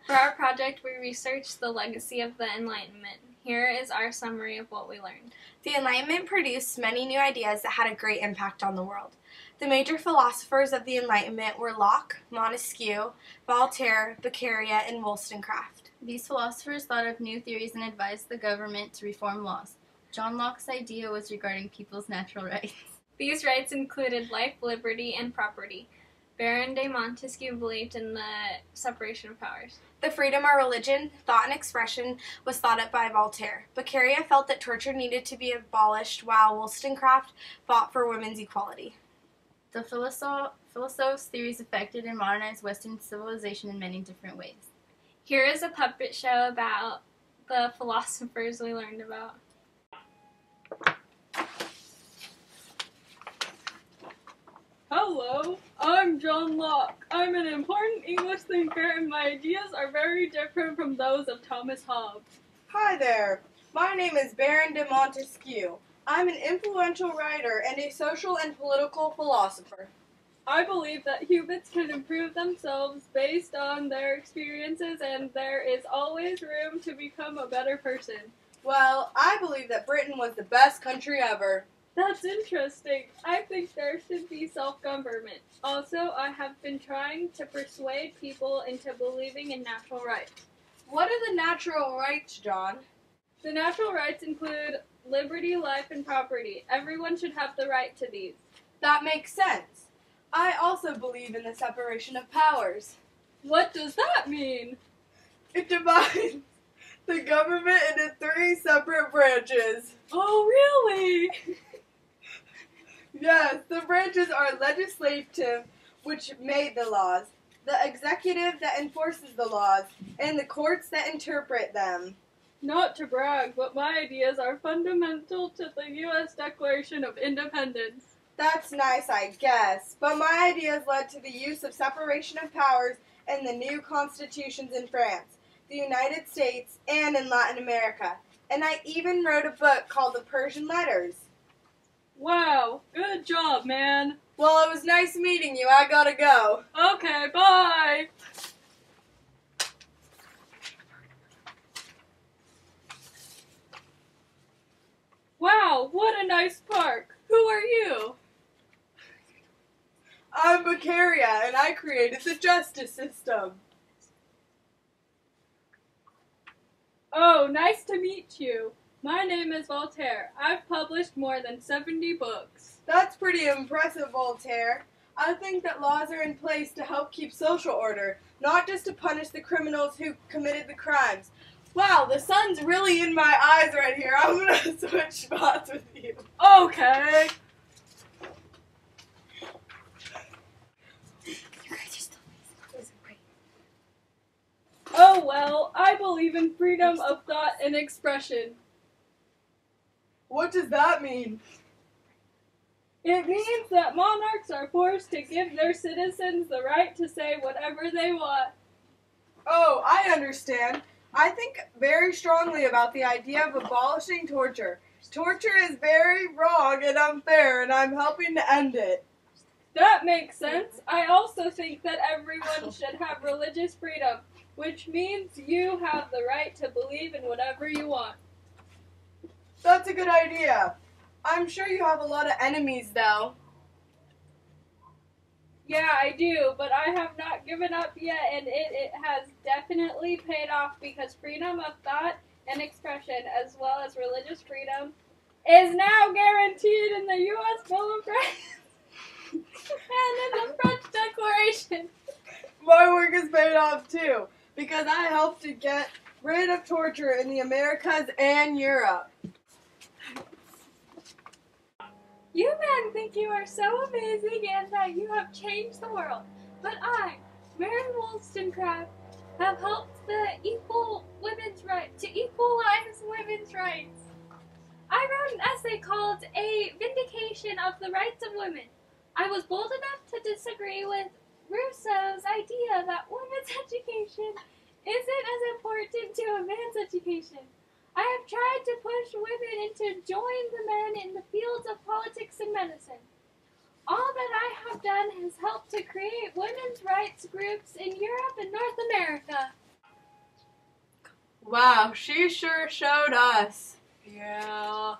For our project, we researched the legacy of the Enlightenment. Here is our summary of what we learned. The Enlightenment produced many new ideas that had a great impact on the world. The major philosophers of the Enlightenment were Locke, Montesquieu, Voltaire, Beccaria, and Wollstonecraft. These philosophers thought of new theories and advised the government to reform laws. John Locke's idea was regarding people's natural rights. These rights included life, liberty, and property. Baron de Montesquieu believed in the separation of powers. The freedom of religion, thought, and expression was thought up by Voltaire. Beccaria felt that torture needed to be abolished, while Wollstonecraft fought for women's equality. The philosophers' theories affected and modernized Western civilization in many different ways. Here is a puppet show about the philosophers we learned about. Hello, I'm John Locke. I'm an important English thinker and my ideas are very different from those of Thomas Hobbes. Hi there, my name is Baron de Montesquieu. I'm an influential writer and a social and political philosopher. I believe that humans can improve themselves based on their experiences and there is always room to become a better person. Well, I believe that Britain was the best country ever. That's interesting. I think there should be self-government. Also, I have been trying to persuade people into believing in natural rights. What are the natural rights, John? The natural rights include liberty, life, and property. Everyone should have the right to these. That makes sense. I also believe in the separation of powers. What does that mean? It divides the government into 3 separate branches. Oh, really? Yes, the branches are legislative, which made the laws, the executive that enforces the laws, and the courts that interpret them. Not to brag, but my ideas are fundamental to the U.S. Declaration of Independence. That's nice, I guess, but my ideas led to the use of separation of powers in the new constitutions in France, the United States, and in Latin America. And I even wrote a book called The Persian Letters. Wow, good job, man. Well, it was nice meeting you. I gotta go. Okay, bye. Wow, what a nice park. Who are you? I'm Beccaria, and I created the justice system. Oh, nice to meet you. My name is Voltaire. I've published more than 70 books. That's pretty impressive, Voltaire. I think that laws are in place to help keep social order, not just to punish the criminals who committed the crimes. Wow, the sun's really in my eyes right here. I'm gonna switch spots with you. Okay. Oh well, I believe in freedom of thought and expression. What does that mean? It means that monarchs are forced to give their citizens the right to say whatever they want. Oh, I understand. I think very strongly about the idea of abolishing torture. Torture is very wrong and unfair, and I'm helping to end it. That makes sense. I also think that everyone should have religious freedom, which means you have the right to believe in whatever you want. That's a good idea. I'm sure you have a lot of enemies, though. Yeah, I do, but I have not given up yet, and it has definitely paid off because freedom of thought and expression, as well as religious freedom, is now guaranteed in the U.S. Bill of Rights and in the French Declaration. My work has paid off, too, because I helped to get rid of torture in the Americas and Europe. You men think you are so amazing and that you have changed the world, but I, Mary Wollstonecraft, have helped to equalize women's rights. I wrote an essay called A Vindication of the Rights of Women. I was bold enough to disagree with Rousseau's idea that women's education isn't as important to a man's education. I have tried to push women to join the men in the fields of politics and medicine. All that I have done has helped to create women's rights groups in Europe and North America. Wow, she sure showed us. Yeah.